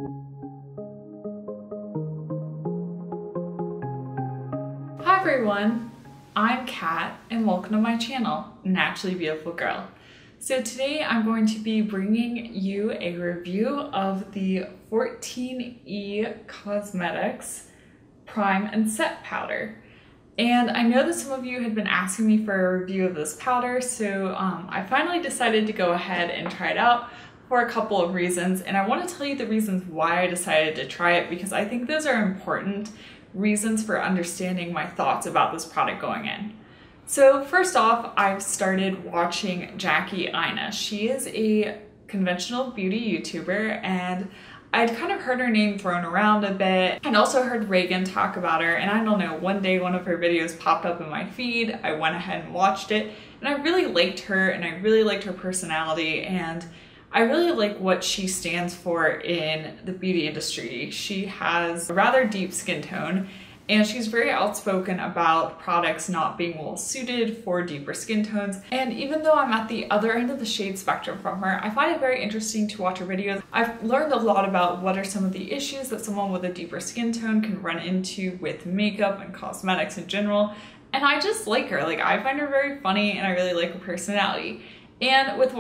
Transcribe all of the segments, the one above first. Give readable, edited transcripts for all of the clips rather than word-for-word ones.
Hi everyone, I'm Kat and welcome to my channel, Naturally Beautiful Girl. So today I'm going to be bringing you a review of the 14E Cosmetics Prime and Set Powder. And I know that some of you had been asking me for a review of this powder, so I finally decided to go ahead and try it out for a couple of reasons. And I want to tell you the reasons why I decided to try it, because I think those are important reasons for understanding my thoughts about this product going in. So first off, I've started watching Jackie Aina. She is a conventional beauty YouTuber, and I'd kind of heard her name thrown around a bit. I'd also heard Reagan talk about her, and I don't know, one day one of her videos popped up in my feed. I went ahead and watched it, and I really liked her, and I really liked her personality, and I really like what she stands for in the beauty industry. She has a rather deep skin tone, and she's very outspoken about products not being well suited for deeper skin tones. And even though I'm at the other end of the shade spectrum from her, I find it very interesting to watch her videos. I've learned a lot about what are some of the issues that someone with a deeper skin tone can run into with makeup and cosmetics in general. And I just like her. Like, I find her very funny, and I really like her personality. And with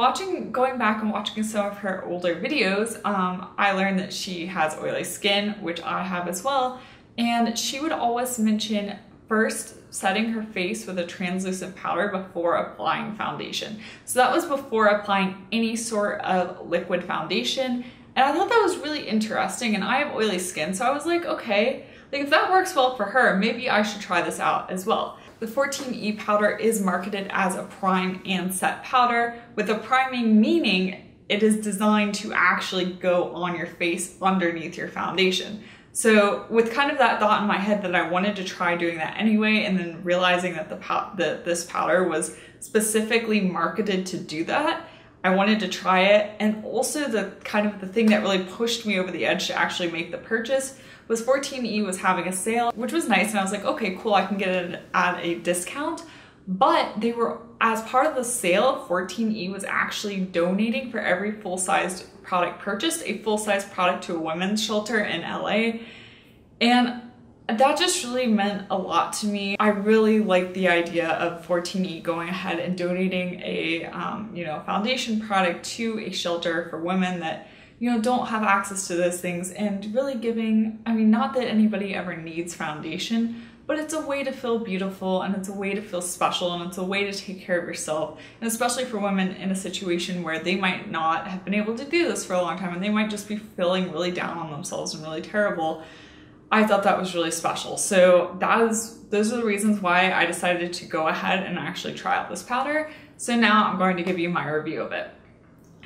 going back and watching some of her older videos, I learned that she has oily skin, which I have as well. And she would always mention first setting her face with a translucent powder before applying foundation. So that was before applying any sort of liquid foundation. And I thought that was really interesting, and I have oily skin, so I was like, okay, like if that works well for her, maybe I should try this out as well. The 14E powder is marketed as a prime and set powder, with a priming meaning it is designed to actually go on your face underneath your foundation. So with kind of that thought in my head that I wanted to try doing that anyway, and then realizing that this powder was specifically marketed to do that, I wanted to try it. And also the thing that really pushed me over the edge to actually make the purchase was 14E was having a sale, which was nice, and I was like, okay, cool, I can get it at a discount. But they were, as part of the sale, 14E was actually donating for every full-sized product purchased, a full-size product to a women's shelter in LA. And that just really meant a lot to me. I really liked the idea of 14E going ahead and donating a foundation product to a shelter for women that don't have access to those things, and really giving, I mean, not that anybody ever needs foundation, but it's a way to feel beautiful, and it's a way to feel special, and it's a way to take care of yourself. And especially for women in a situation where they might not have been able to do this for a long time, and they might just be feeling really down on themselves and really terrible, I thought that was really special. So those are the reasons why I decided to go ahead and actually try out this powder. So now I'm going to give you my review of it.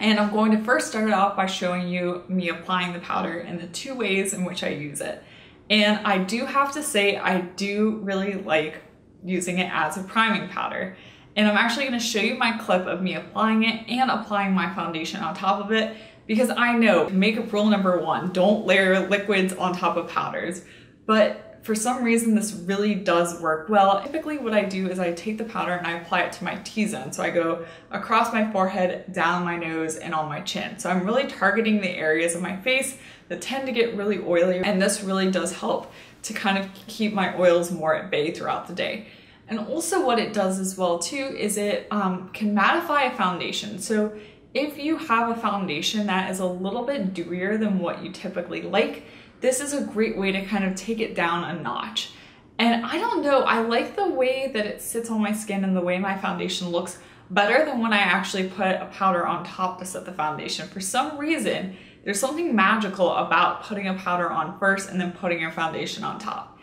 And I'm going to first start off by showing you me applying the powder and the two ways in which I use it. And I do have to say, I do really like using it as a priming powder. And I'm actually going to show you my clip of me applying it and applying my foundation on top of it, because I know makeup rule number one, don't layer liquids on top of powders. But for some reason, this really does work well. Typically what I do is I take the powder and I apply it to my T-zone. So I go across my forehead, down my nose, and on my chin. So I'm really targeting the areas of my face that tend to get really oily, and this really does help to kind of keep my oils more at bay throughout the day. And also what it does as well too is it can mattify a foundation. So if you have a foundation that is a little bit dewier than what you typically like, this is a great way to kind of take it down a notch. And I don't know, I like the way that it sits on my skin and the way my foundation looks better than when I actually put a powder on top to set the foundation. For some reason, there's something magical about putting a powder on first and then putting your foundation on top.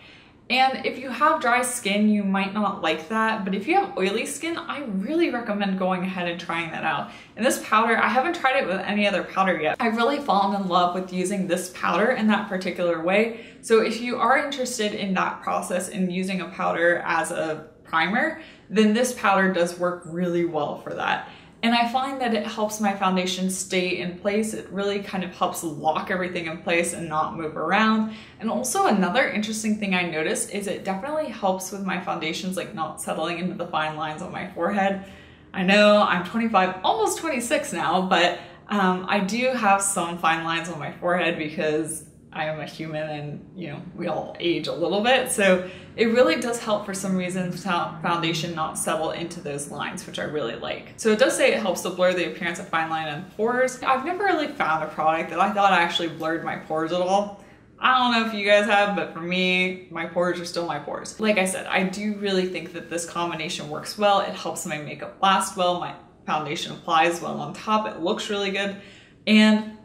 And if you have dry skin, you might not like that, but if you have oily skin, I really recommend going ahead and trying that out. And this powder, I haven't tried it with any other powder yet. I've really fallen in love with using this powder in that particular way. So if you are interested in that process and using a powder as a primer, then this powder does work really well for that. And I find that it helps my foundation stay in place. It really kind of helps lock everything in place and not move around. And also another interesting thing I noticed is it definitely helps with my foundations like not settling into the fine lines on my forehead. I know I'm 25, almost 26 now, but I do have some fine lines on my forehead because I am a human and, you know, we all age a little bit. So it really does help for some reason foundation not settle into those lines, which I really like. So it does say it helps to blur the appearance of fine line and pores. I've never really found a product that I thought actually blurred my pores at all. I don't know if you guys have, but for me, my pores are still my pores. Like I said, I do really think that this combination works well. It helps my makeup last well. My foundation applies well on top. It looks really good. And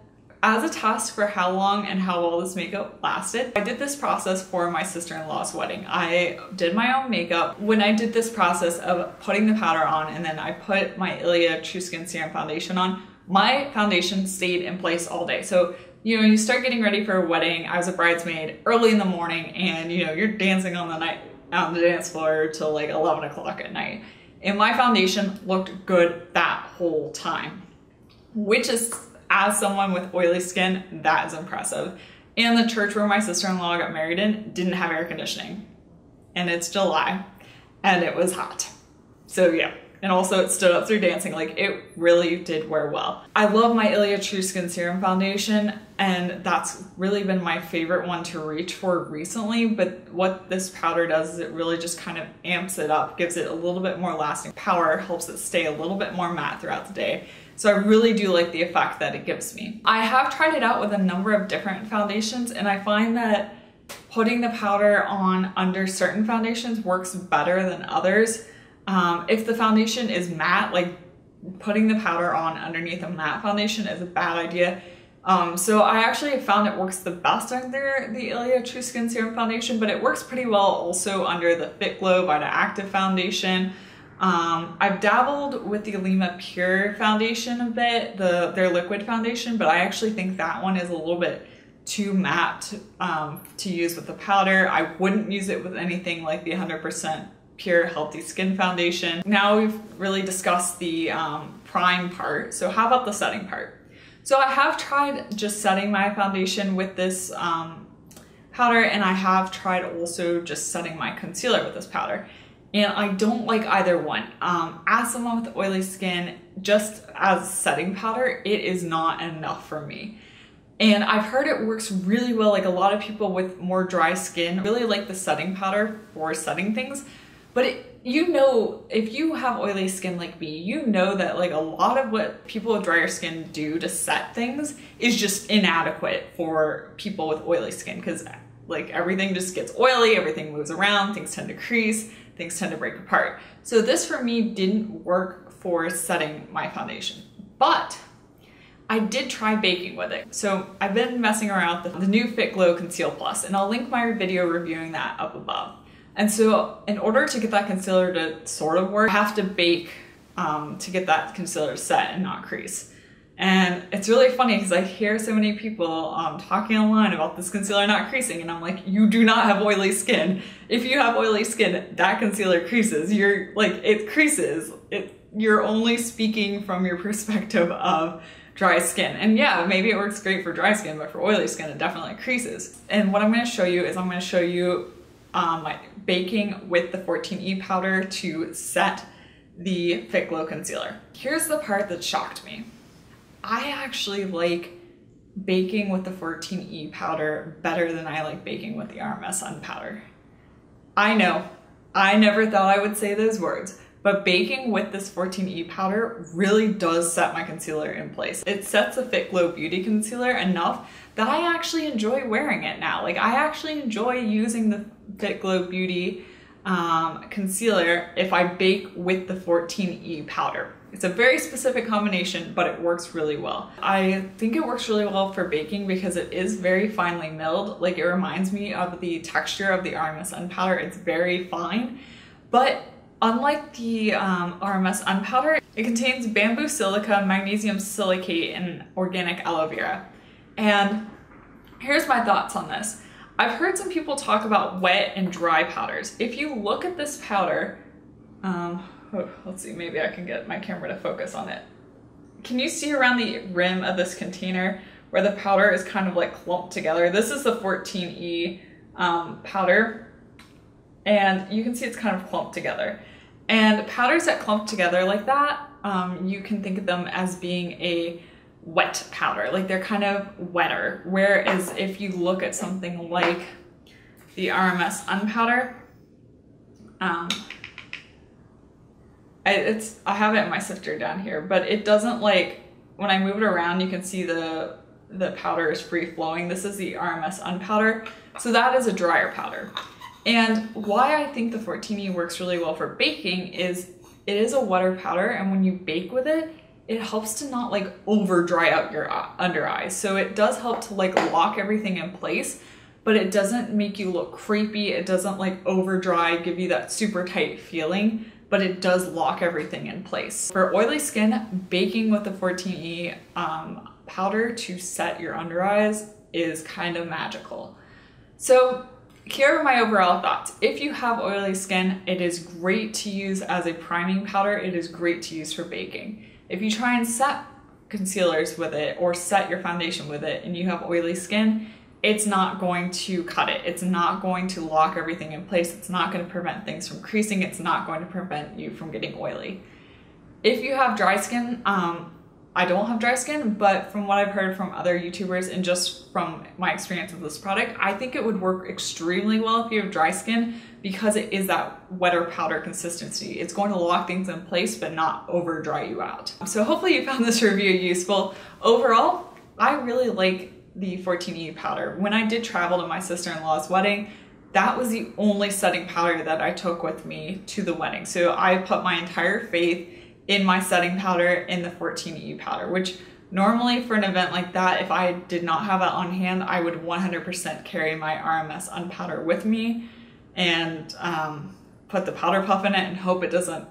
as a test for how long and how well this makeup lasted, I did this process for my sister-in-law's wedding. I did my own makeup. When I did this process of putting the powder on and then I put my Ilia True Skin Serum foundation on, my foundation stayed in place all day. So, you know, you start getting ready for a wedding. I was a bridesmaid early in the morning and, you know, you're dancing on the dance floor till like 11 o'clock at night. And my foundation looked good that whole time, which is, as someone with oily skin, that is impressive. And the church where my sister-in-law got married in didn't have air conditioning. And it's July and it was hot. So yeah. And also it stood up through dancing. Like, it really did wear well. I love my Ilia True Skin Serum foundation, and that's really been my favorite one to reach for recently. But what this powder does is it really just kind of amps it up, gives it a little bit more lasting power, helps it stay a little bit more matte throughout the day. So I really do like the effect that it gives me. I have tried it out with a number of different foundations, and I find that putting the powder on under certain foundations works better than others. If the foundation is matte, like putting the powder on underneath a matte foundation is a bad idea. So I actually have found it works the best under the Ilia True Skin Serum foundation, but it works pretty well also under the Fitglow Vita Active foundation. I've dabbled with the Aloe Pure foundation a bit, their liquid foundation, but I actually think that one is a little bit too matte to use with the powder. I wouldn't use it with anything like the 100% Pure Healthy Skin foundation. Now we've really discussed the prime part, so how about the setting part? So I have tried just setting my foundation with this powder, and I have tried also just setting my concealer with this powder. And I don't like either one. As someone with oily skin, just as setting powder, it is not enough for me. And I've heard it works really well. Like, a lot of people with more dry skin really like the setting powder for setting things. But you know, if you have oily skin like me, you know that like a lot of what people with drier skin do to set things is just inadequate for people with oily skin, because like everything just gets oily, everything moves around, things tend to crease, things tend to break apart. So this for me didn't work for setting my foundation, but I did try baking with it. So I've been messing around with the new Fitglow Conceal Plus, and I'll link my video reviewing that up above. And so in order to get that concealer to sort of work, I have to bake to get that concealer set and not crease. And it's really funny because I hear so many people talking online about this concealer not creasing, and I'm like, you do not have oily skin. If you have oily skin, that concealer creases. You're like, it creases. You're only speaking from your perspective of dry skin. And yeah, maybe it works great for dry skin, but for oily skin, it definitely creases. And what I'm gonna show you is I'm gonna show you like baking with the 14E powder to set the Fitglow concealer. Here's the part that shocked me. I actually like baking with the 14E powder better than I like baking with the RMS Sun powder. I know, I never thought I would say those words, but baking with this 14E powder really does set my concealer in place. It sets the Fitglow Beauty Concealer enough that I actually enjoy wearing it now. Like, I actually enjoy using the Fitglow Beauty concealer if I bake with the 14E powder. It's a very specific combination, but it works really well. I think it works really well for baking because it is very finely milled. Like, it reminds me of the texture of the RMS Sun powder. It's very fine, but unlike the RMS Sun powder, it contains bamboo silica, magnesium silicate, and organic aloe vera. And here's my thoughts on this. I've heard some people talk about wet and dry powders. If you look at this powder, let's see, maybe I can get my camera to focus on it. Can you see around the rim of this container where the powder is kind of like clumped together? This is the 14E powder, and you can see it's kind of clumped together. And powders that clump together like that, you can think of them as being a wet powder. Like they're kind of wetter. Whereas if you look at something like the RMS Unpowder, I have it in my sifter down here, but it doesn't, like, when I move it around, you can see the powder is free flowing. This is the RMS Unpowder. So that is a drier powder. And why I think the 14E works really well for baking is it is a wetter powder, and when you bake with it, it helps to not like over dry out your under eyes. So it does help to like lock everything in place, but it doesn't make you look creepy. It doesn't like over dry, give you that super tight feeling, but it does lock everything in place. For oily skin, baking with the 14E powder to set your under eyes is kind of magical. So here are my overall thoughts. If you have oily skin, it is great to use as a priming powder. It is great to use for baking. If you try and set concealers with it or set your foundation with it and you have oily skin, it's not going to cut it. It's not going to lock everything in place. It's not going to prevent things from creasing. It's not going to prevent you from getting oily. If you have dry skin, I don't have dry skin, but from what I've heard from other YouTubers and just from my experience with this product, I think it would work extremely well if you have dry skin because it is that wetter powder consistency. It's going to lock things in place but not over dry you out. So hopefully you found this review useful. Overall, I really like the 14E powder. When I did travel to my sister-in-law's wedding, that was the only setting powder that I took with me to the wedding. So I put my entire faith in my setting powder in the 14E powder, which normally for an event like that, if I did not have it on hand, I would 100% carry my RMS Unpowder with me and put the powder puff in it and hope it doesn't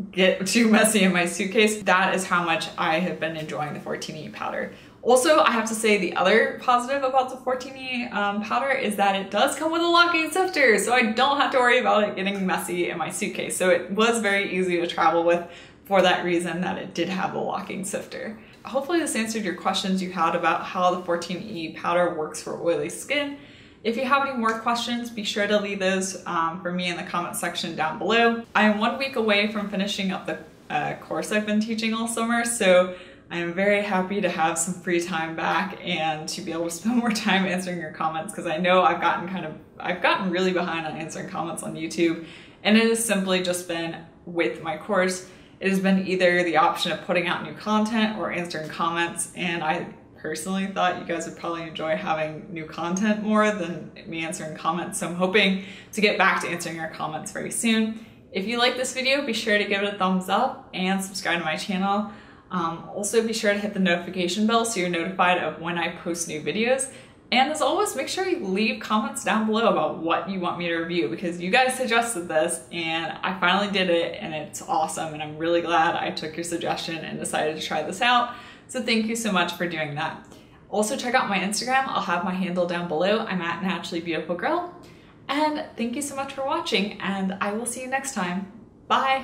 get too messy in my suitcase. That is how much I have been enjoying the 14E powder. Also, I have to say the other positive about the 14E powder is that it does come with a locking sifter, so I don't have to worry about it getting messy in my suitcase. So it was very easy to travel with for that reason that it did have a locking sifter. Hopefully this answered your questions you had about how the 14E powder works for oily skin. If you have any more questions, be sure to leave those for me in the comment section down below. I am 1 week away from finishing up the course I've been teaching all summer, so I am very happy to have some free time back and to be able to spend more time answering your comments, because I know I've gotten really behind on answering comments on YouTube, and it has simply just been with my course. It has been either the option of putting out new content or answering comments, and I personally thought you guys would probably enjoy having new content more than me answering comments, so I'm hoping to get back to answering your comments very soon. If you like this video, be sure to give it a thumbs up and subscribe to my channel. Also be sure to hit the notification bell so you're notified of when I post new videos. And as always, make sure you leave comments down below about what you want me to review, because you guys suggested this and I finally did it and it's awesome, and I'm really glad I took your suggestion and decided to try this out. So thank you so much for doing that. Also check out my Instagram. I'll have my handle down below. I'm at naturallybeautifulgirl. And thank you so much for watching, and I will see you next time. Bye!